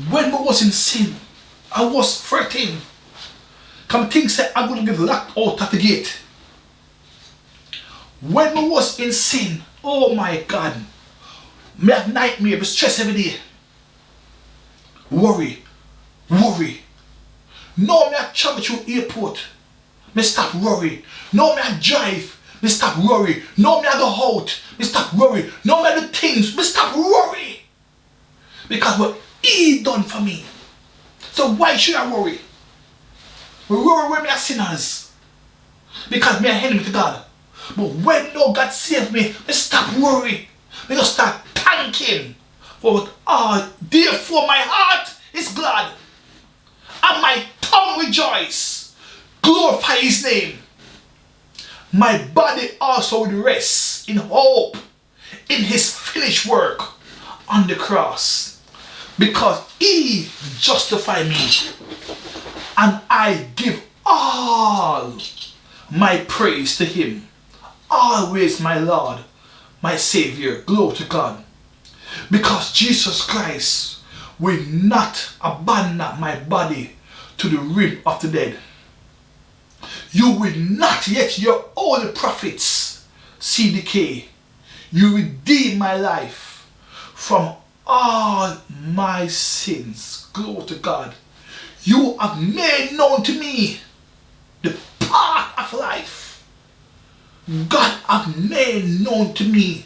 When I was in sin, I was fretting. Come think say I'm going to get locked out at the gate. When I was in sin, oh my God, me have nightmare, me stress every day. Worry. No, me I travel through airport, me stop worry. No, me I drive, me stop worry. No, me I go out, me stop worry. No, me I do things, me stop worry. Because what He done for me. So why should I worry? We worry when we are sinners. Because me are enemy to God. But when no God save me, me stop worry. Me just start thanking for what therefore my heart is glad. And my tongue rejoice. Glorify His name. My body also will rest in hope in His finished work on the cross. Because He justified me. And I give all my praise to Him. Always my Lord, my Savior. Glory to God. Because Jesus Christ will not abandon my body to the realm of the dead. You will not yet your holy prophets see decay. You redeem my life from all my sins. Glory to God. You have made known to me the path of life. God have made known to me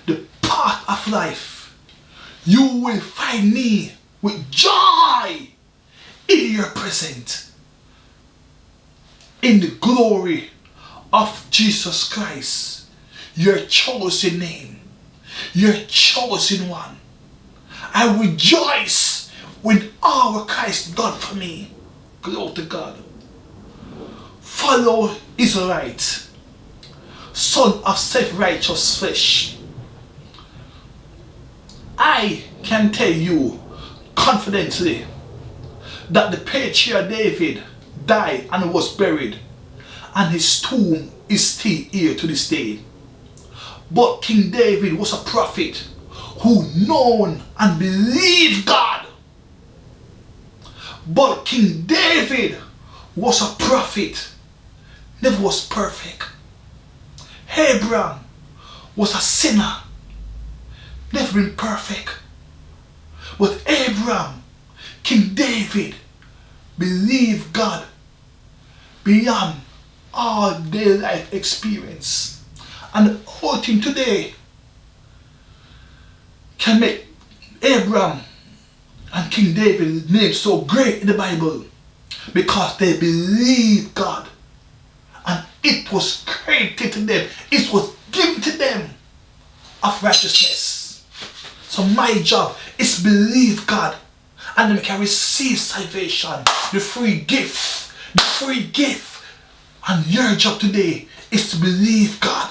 the path of life. You will find me with joy in your presence. In the glory of Jesus Christ, your chosen name, your chosen one. I rejoice with all Christ done for me. Glory to God. Follow Israelite, son of self-righteous flesh. I can tell you confidently that the patriarch David died and was buried, and his tomb is still here to this day. But King David was a prophet who known and believed God. But King David was a prophet, never was perfect. Abraham was a sinner, never been perfect. But Abraham, King David, believed God beyond all their life experience. And the whole thing today can make Abraham and King David's name so great in the Bible, because they believed God and it was created to them, it was given to them of righteousness. So my job is to believe God, and then we can receive salvation, the free gift, and your job today is to believe God.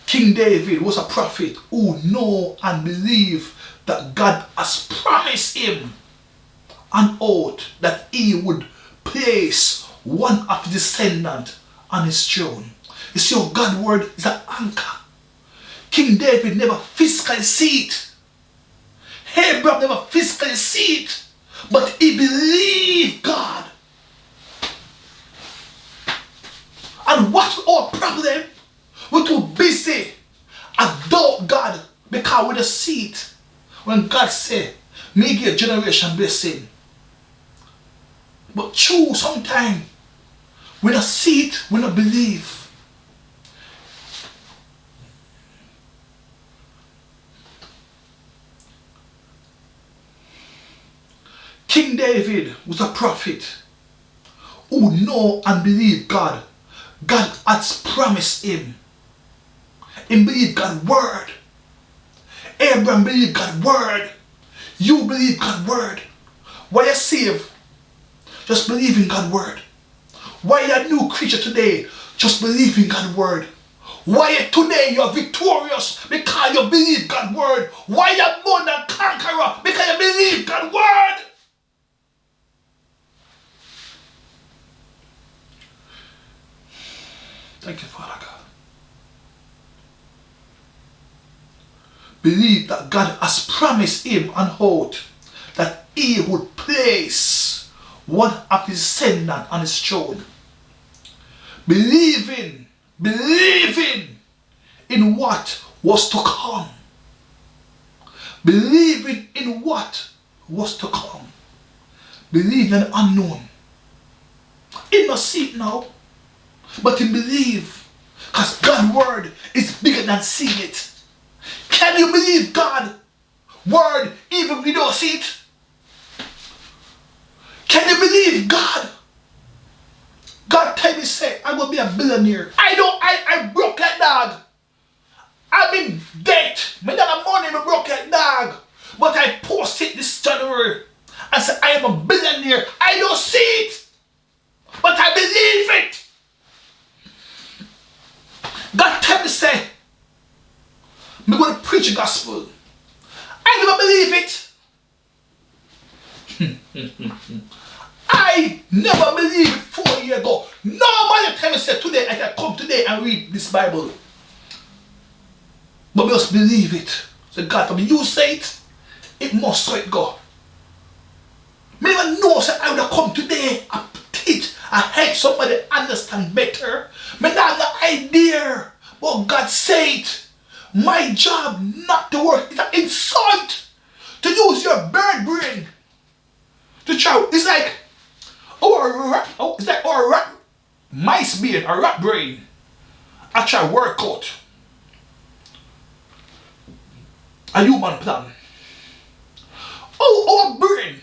King David was a prophet who knew and believed that God has promised him an oath that he would place one of his descendants on his throne. You see how God's word is an anchor. King David never physically see it. Abraham never physically see it. But he believed God. And what's our problem? We're too busy and doubt God because we don't see it. When God said, make your generation blessing. But true, sometimes we don't see it, we don't believe. King David was a prophet who know and believe God. God has promised him. He believed God's word. Abraham believed God's word. You believe God's word. Why you saved? Just believe in God's word. Why you a new creature today? Just believe in God's word. Why today you are victorious? Because you believe God's word. Why you are more than conqueror? Because you believe God's word. Thank you, Father God. believe that God has promised him an oath that he would place one of his descendants on his throne. Believing in what was to come. Believing in what was to come. Believing in the unknown. He not see it now, but he believe, because God's word is bigger than seeing it. Can you believe God's word even if you don't see it? Can you believe God? God tell me, say, I'm going to be a billionaire. I broke like dog. I'm in debt. My dad money, I broke like dog. But I post it this January and say, I am a billionaire. I don't see it, but I believe it. God tell me, say, I'm going to preach the gospel. I never believe it. I never believed it 4 years ago. Nobody tell me, say, today I can come today and read this Bible. But we just believe it. So God, when you say it, it must so it go. Me even know, say, I would have come today and teach and help somebody understand better. Me not have no idea. But God said it. My job not to work is an insult. To use your bird brain to try. It's like mice brain or rat brain. I try work out a human plan. Our brain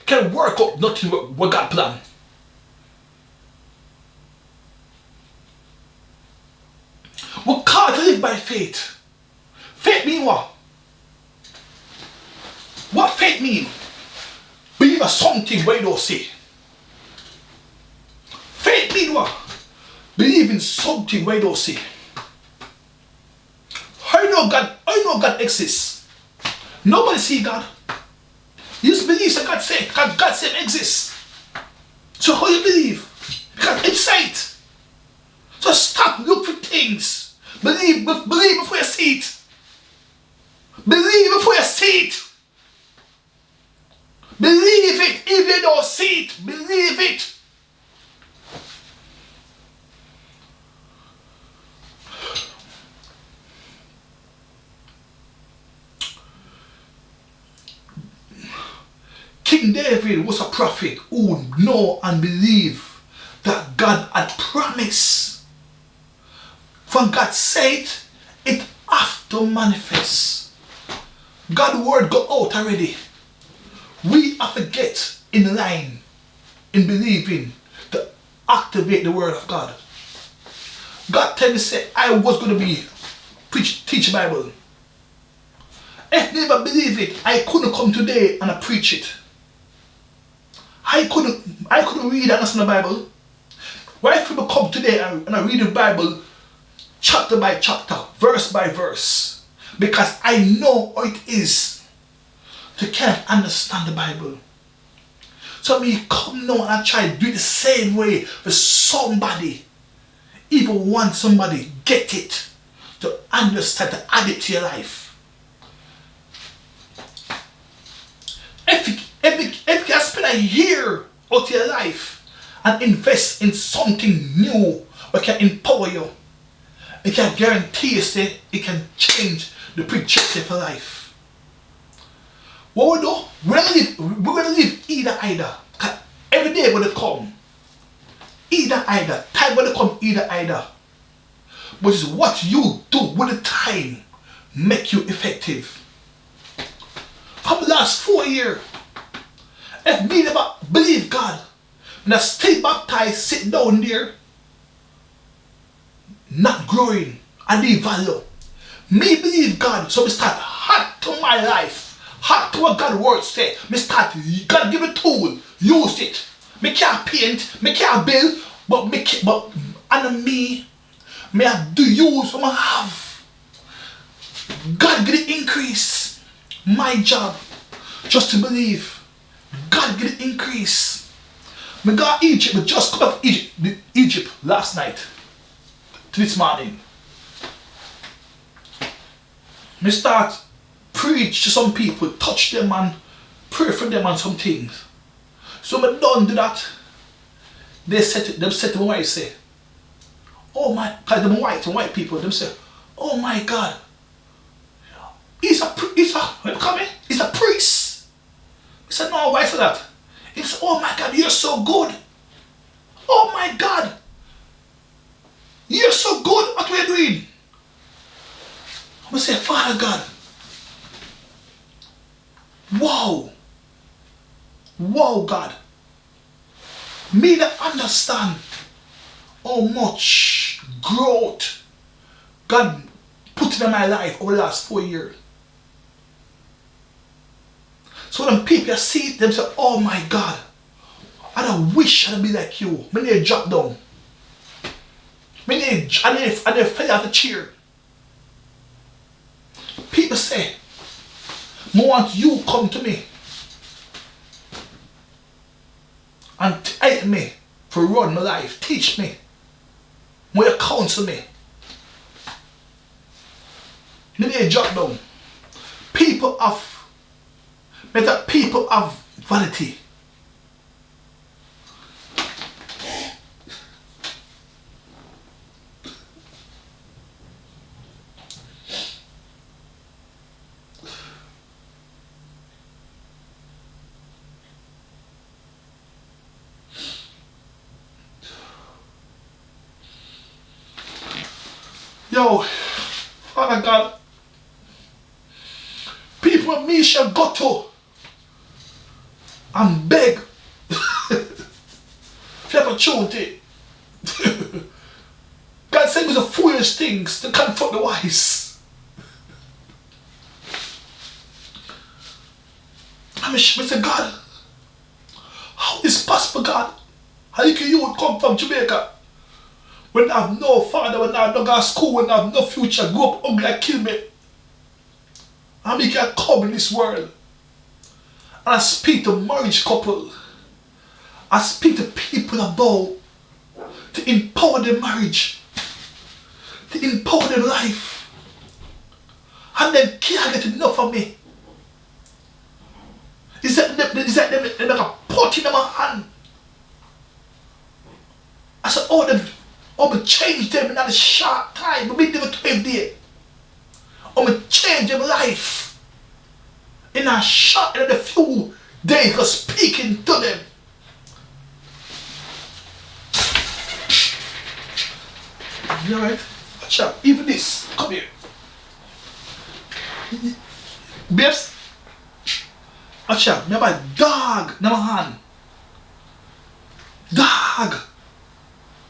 can work out nothing what God plan. We're called to live by faith. Faith mean what? What faith mean? Believe in something where you don't see. Faith mean what? Believe in something where you don't see. I know God exists. Nobody see God. You just believe that God said exists. So how you believe? Because it's sight. So stop looking for things. Believe before you see it. Believe before you see it. Believe it if you don't see it. Believe it. King David was a prophet who know and believe that God had promised. When God said it have to manifest. God's word go out already. We have to get in line in believing to activate the word of God. God tell me, say, I was going to be teach Bible. If you never believe it, I couldn't come today and I preach it. I couldn't read and understand the Bible. Why if people come today and I read the Bible chapter by chapter, verse by verse, because I know how it is to can't understand the Bible. So me come now and I try to do it the same way for somebody. Even want somebody get it to understand, to add it to your life. If you can spend a year of your life and invest in something new that can empower you, it can guarantee you say it can change the trajectory of your life. What we do? We're gonna live either. Every day when they come, either. Time when they come, either. But it's what you do with the time make you effective. For the last 4 years, if me never believe God, and I stay baptized, sit down there, not growing, I need value. Me believe God, so me start hot to my life, hot to what God's word say. Me start, God give me tool, use it. Me can't paint, me can't build, but and me have to use what I have. God give the increase. My job, just to believe. God give the increase. Me go to Egypt, we just come out of Egypt last night to this morning. Me start preach to some people, touch them and pray for them on some things. So when I don't do that, them said to my wife, say, oh my, because them white people, them say, oh my God, he's a priest. He said, no, why for that? He said, oh my God, you're so good. Oh my God, you're so good at what you're doing. I'm going to say, Father God, wow God, me that understand how much growth God put in my life over the last 4 years. So when people see them say, oh my God, I don't wish I'd be like you. When they drop down. When they fell out the chair. People say, I want you come to me and help me to run my life. Teach me. Will you counsel me? Then they drop down. People have vanity. Yo, Father God, people of me shall go to and beg for opportunity. God said me the foolish things to comfort the wise. I said, God, how is possible, God? How can you come from Jamaica when I have no father, when I have no go to school, when I have no future, grow up ugly and kill me? And me can come in this world. And I speak to marriage couple. I speak to people about to empower their marriage, to empower their life. And them can't get enough of me. Is that them like a pot in my hand? I said, but change them in a short time, but we never 12 days. But change them life in a few days, for speaking to them. You alright? Watch out. Even this. Come here. Babes. Watch out. Me have a dog in my hand. Dog.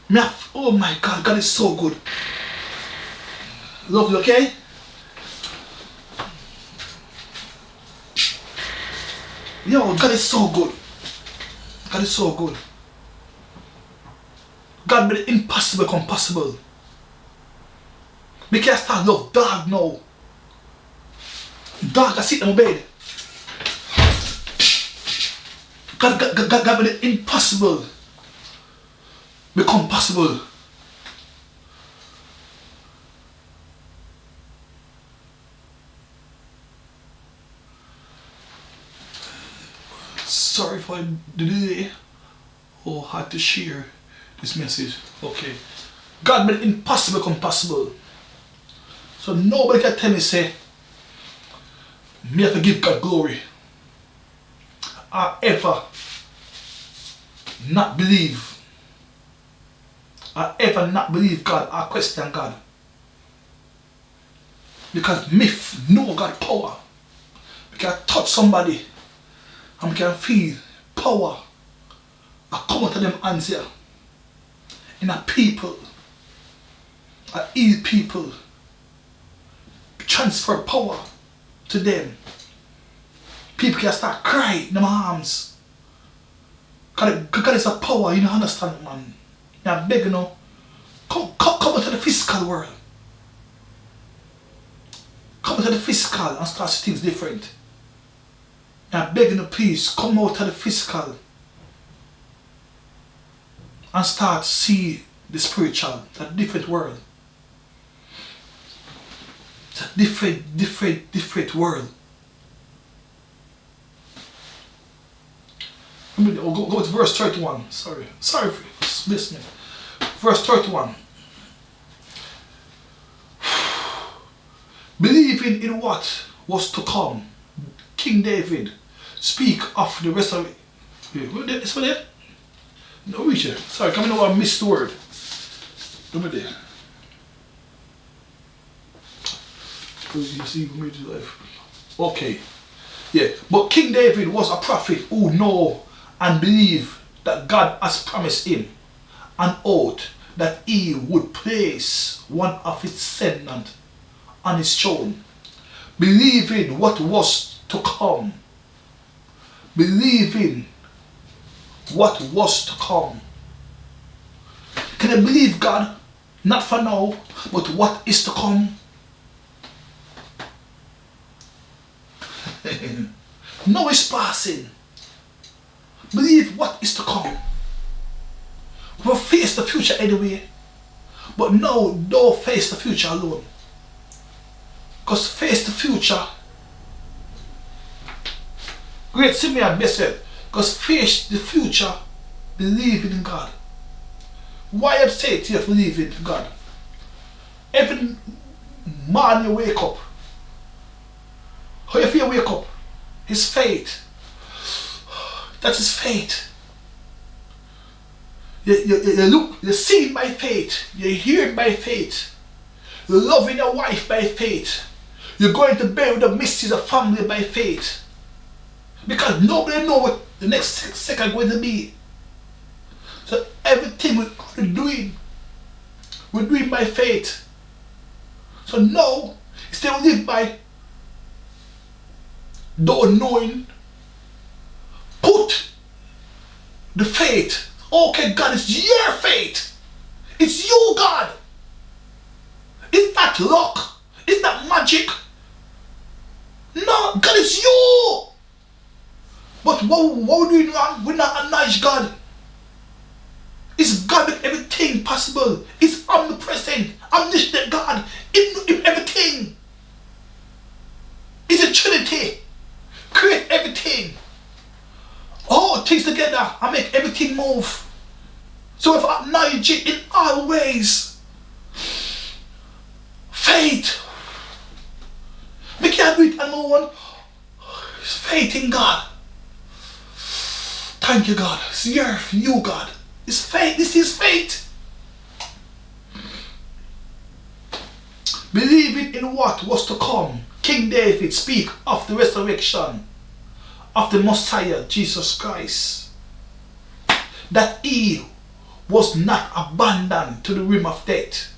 Me have, oh my God. God is so good. Love you, okay? Yo, God is so good. God is so good. God made the impossible come possible. We can't start love dog now. Dog, I sit in my bed. God made the impossible become possible. Sorry for the delay or had to share this message. Okay. God made the impossible come possible. So nobody can tell me, say, me have to give God glory. I ever not believe. I ever not believe God. I question God. Because me know God power. We can touch somebody and we can feel power. I come out of them hands here. In a people. I heal people. Transfer power to them. People can start crying in my arms. God is a power, you don't understand, man. I beg you know. Come out of the physical world. Come out of the physical and start see things different. I beg you please, come out of the physical and start see the spiritual, it's a different world. It's a different world. Go to verse 31. Sorry for miss me. Verse 31. Believing in what was to come, King David speak of the rest of it. What is it? No, Richard. Sorry, come in over and miss the word. Over there. Because you see, life. Okay. Yeah, but King David was a prophet who knew and believed that God has promised him an oath that he would place one of his descendants on his throne. Believing what was to come. Believing what was to come. Can I believe God? Not for now, but what is to come? Now is passing. Believe what is to come. We'll face the future anyway. But no, don't face the future alone. Because face the future. Great Simeon best said, because face the future, believing in God. Why I'm saying to you believe in God? Every morning you wake up, how you feel wake up? His faith. That is faith. You're seeing by faith. You're hearing by faith. You're loving your wife by faith. You're going to bed with the mysteries of family by faith. Because nobody knows what the next second is going to be. So everything we're doing by faith. So now, instead of live by the unknowing, put the faith. Okay, God, it's your faith. It's you, God. It's not luck. It's not magic. No, God, it's you. But what we're doing wrong, we're not acknowledge God. It's God with everything possible. It's omnipresent, omniscient God. In everything. It's a Trinity. Create everything. All things together and make everything move. So if I acknowledge it in all ways, faith. We can't do it on our own. It's faith in God. Thank you, God. It's you, God. It's faith. This is faith. Believing in what was to come, King David speak of the resurrection of the Messiah, Jesus Christ. That he was not abandoned to the realm of death,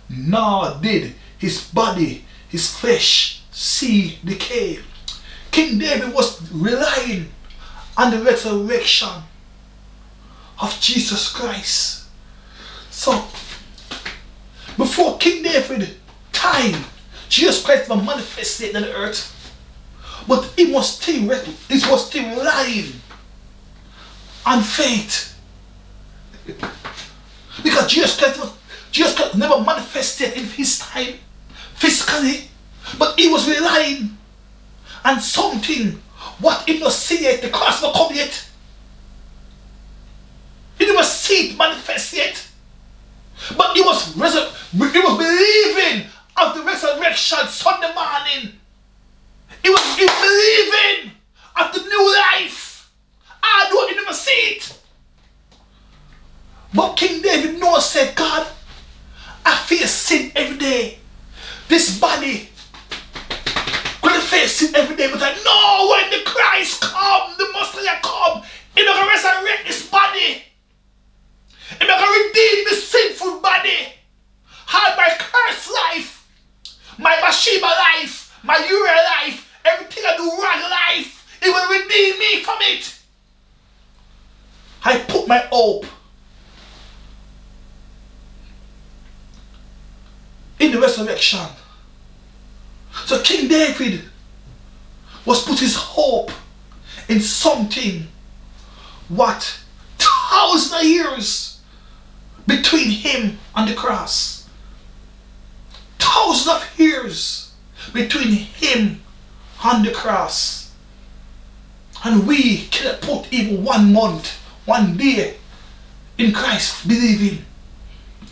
nor did his body, his flesh, see decay. King David was relying on the resurrection of Jesus Christ. So, before King David time, Jesus Christ was manifested in the earth, but he was still relying on faith. Because Jesus Christ never manifested in his time physically, but he was relying on something what he not see yet, the cross not come yet. He didn't see it manifest yet. But he was believing of the resurrection Sunday morning. He was believing of the new life. I don't never see it. But King David knows, said, God, I face sin every day. This body gonna face sin every day, but I know when the Christ come, the Messiah come, he's gonna resurrect this body. He's gonna redeem the sinful body. How my cursed life, my Bathsheba life, my Uriah life, everything I do wrong life, he will redeem me from it. I put my hope in the resurrection. So King David was put his hope in something what thousands of years between him and the cross. Thousands of years between him and the cross. And we cannot put even 1 month, 1 day in Christ believing.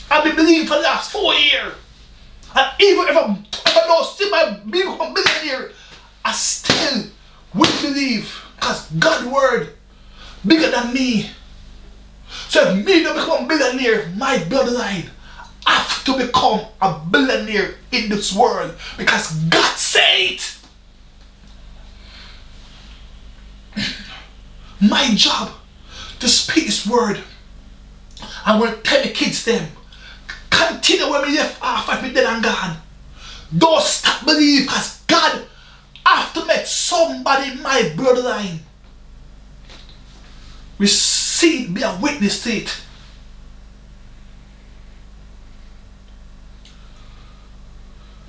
I've been believing for the last 4 years. And even if I don't see my become a billionaire, I still will believe. Because God's word bigger than me. So if me don't become a billionaire, my bloodline have to become a billionaire in this world. Because God said it. My job to speak this word. I want to tell the kids them, continue when me left off and me dead and gone. Don't stop believe, because God have to make somebody in my bloodline receive, be a witness to it.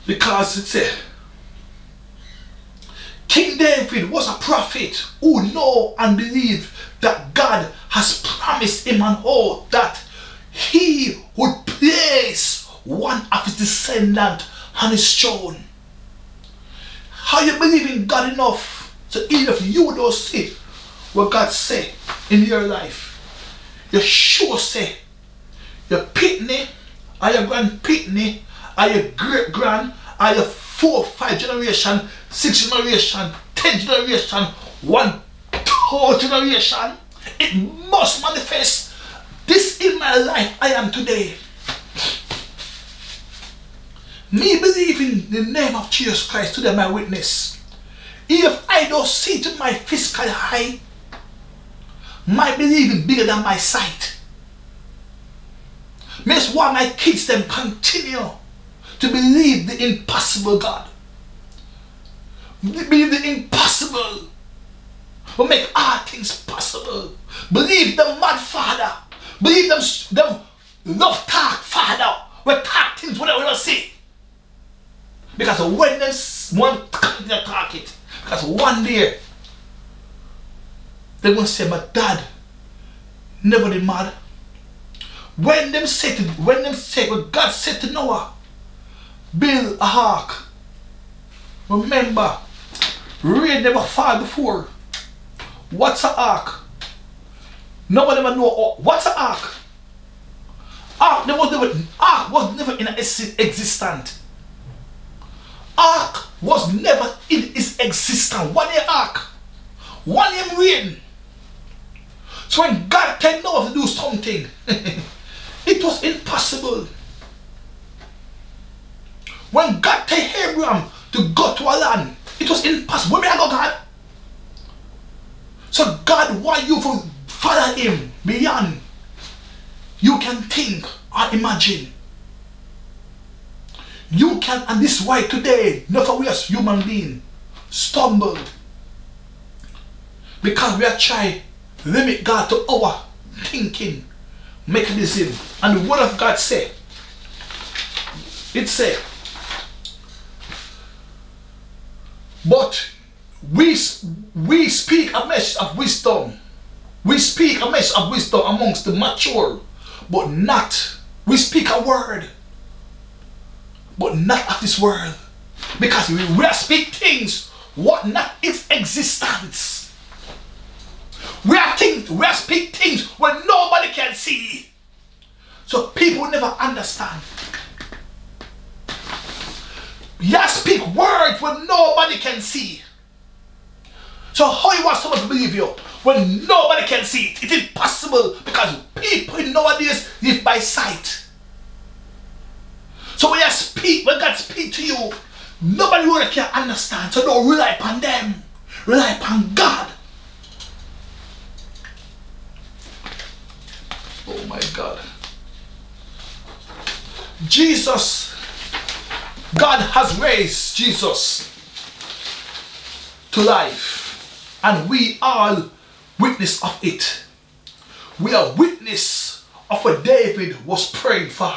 Because it said, King David was a prophet who know and believe that God has promised him an oath that he would place one of his descendants on his throne. How you believe in God enough so even if you don't see what God say in your life, you sure say your pitney or your grand pitney or your great grand or your 4, 5 generation, 6 generation, 10 generation, 1 whole generation, it must manifest. This in my life I am today. Me believing in the name of Jesus Christ today, my witness. If I don't see to my physical eye, my believing bigger than my sight. That's why my kids them continue to believe the impossible God. Believe the impossible will make all things possible. Believe the mad father. Believe them love talk father. We talk things whatever we don't see. Because when them one continue to talk it, because one day they're gonna say, my dad never did mad. When God said to Noah, build a ark. Remember, rain never fall before. What's an ark? Nobody ever know what's an ark. Ark was never in existence. Ark was never in its existence. One year ark, 1 year rain. So when God told Noah to do something, it was impossible. When God told Abraham to go to a land, it was impossible. Where may I go, God? So God wants you to follow him beyond you can think or imagine. You can, and this is why today, not we as human beings stumble. Because we are trying to limit God to our thinking mechanism. And the word of God say, it said, but we speak a message of wisdom. We speak a message of wisdom amongst the mature, but not, we speak a word, but not of this world. Because we speak things what not its existence. We speak things when nobody can see. So people never understand. You speak words when nobody can see. So how you want someone to believe you when nobody can see it? It's impossible because people nowadays live by sight. So when God speaks to you, nobody really can understand. So don't rely upon them. Rely upon God. Oh my God. Jesus, God has raised Jesus to life. And we all witness of it. We are witness of what David was praying for.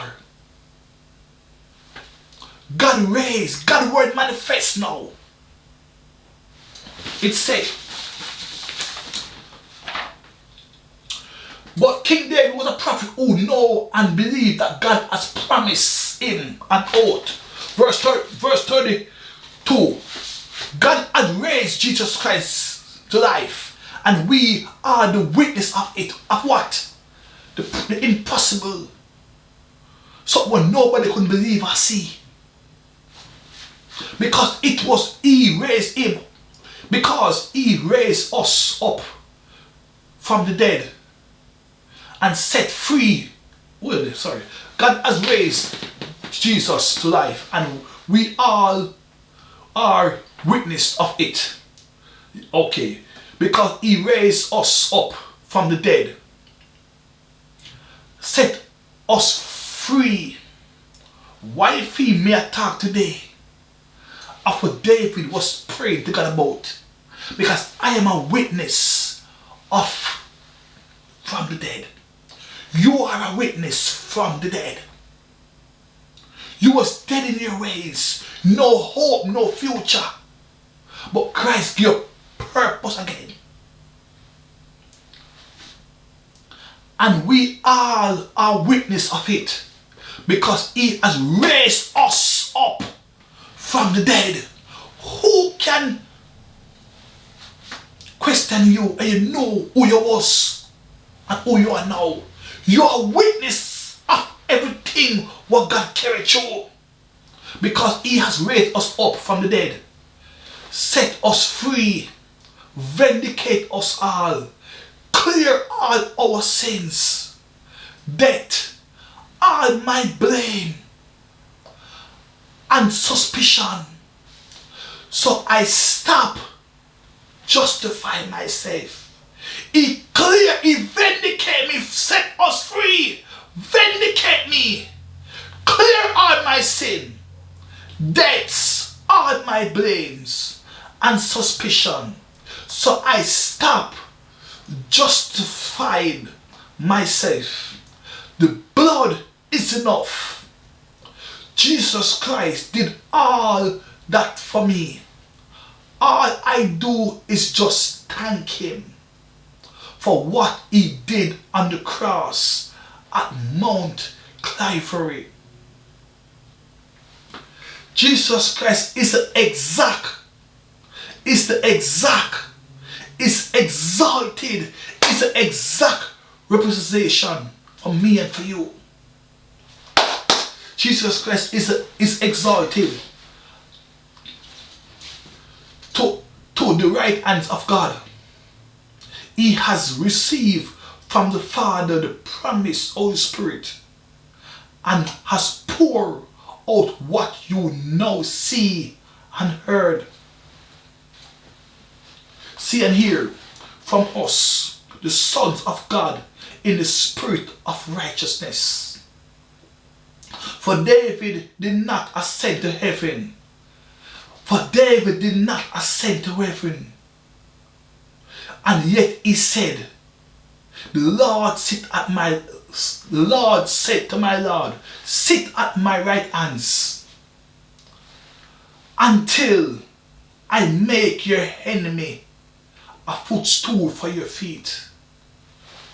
God raised, God's word manifests now. It said, but King David was a prophet who knew and believed that God has promised him an oath. Verse 32. God had raised Jesus Christ to life. And we are the witness of it. Of what? The impossible. Something nobody could believe or see. Because it was He raised Him. Because He raised us up from the dead and set free. God has raised Jesus to life, and we all are witness of it. Okay, because He raised us up from the dead, set us free. Why if He may talk today of what David was praying to God about? Because I am a witness of from the dead. You are a witness from the dead. You was dead in your ways. No hope, no future. But Christ gave you purpose again. And we all are witness of it. Because He has raised us up from the dead. Who can question you and you know who you was and who you are now? You are a witness of everything what God carried through. Because He has raised us up from the dead, set us free, vindicate us all, clear all our sins, death, all my blame and suspicion. So I stop justifying myself. He clear, He vindicate me, set us free, vindicate me, clear all my sin, debts, all my blames and suspicion. So I stop justifying myself. The blood is enough. Jesus Christ did all that for me. All I do is just thank Him for what He did on the cross at Mount Calvary. Jesus Christ is the exact, is exalted, is the exact representation for me and for you. Jesus Christ is exalted to the right hands of God. He has received from the Father the promised Holy Spirit and has poured out what you now see and heard. See and hear from us, the sons of God, in the spirit of righteousness. For David did not ascend to heaven. For David did not ascend to heaven. And yet he said, the Lord said to my Lord, sit at my right hands until I make your enemy a footstool for your feet.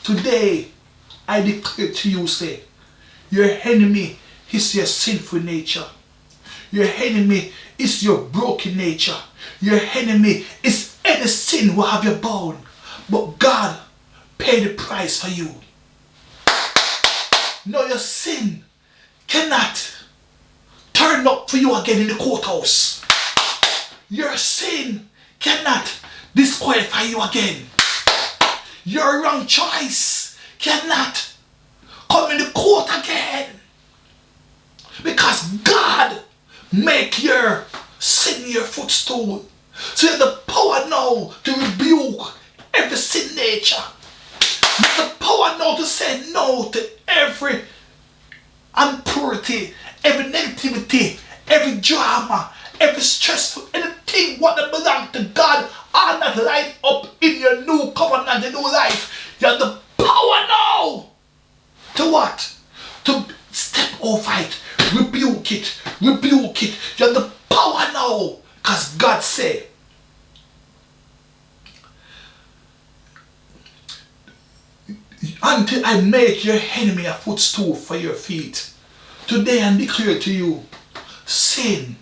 Today I declare to you, say, your enemy is your sinful nature. Your enemy is your broken nature. Your enemy is any sin will have you bound. But God paid the price for you. No, your sin cannot turn up for you again in the courthouse. Your sin cannot disqualify you again. Your wrong choice cannot come in the court again. Because God make your sin your footstool. So you have the power now to rebuke every sin nature. You have the power now to say no to every impurity, every negativity, every drama, every stressful, anything what that belongs to God are not lined up in your new covenant, your new life. You have the power now to what? To step over it, rebuke it, rebuke it. You have the power now, because God said, until I make your enemy a footstool for your feet. Today I declare to you, sin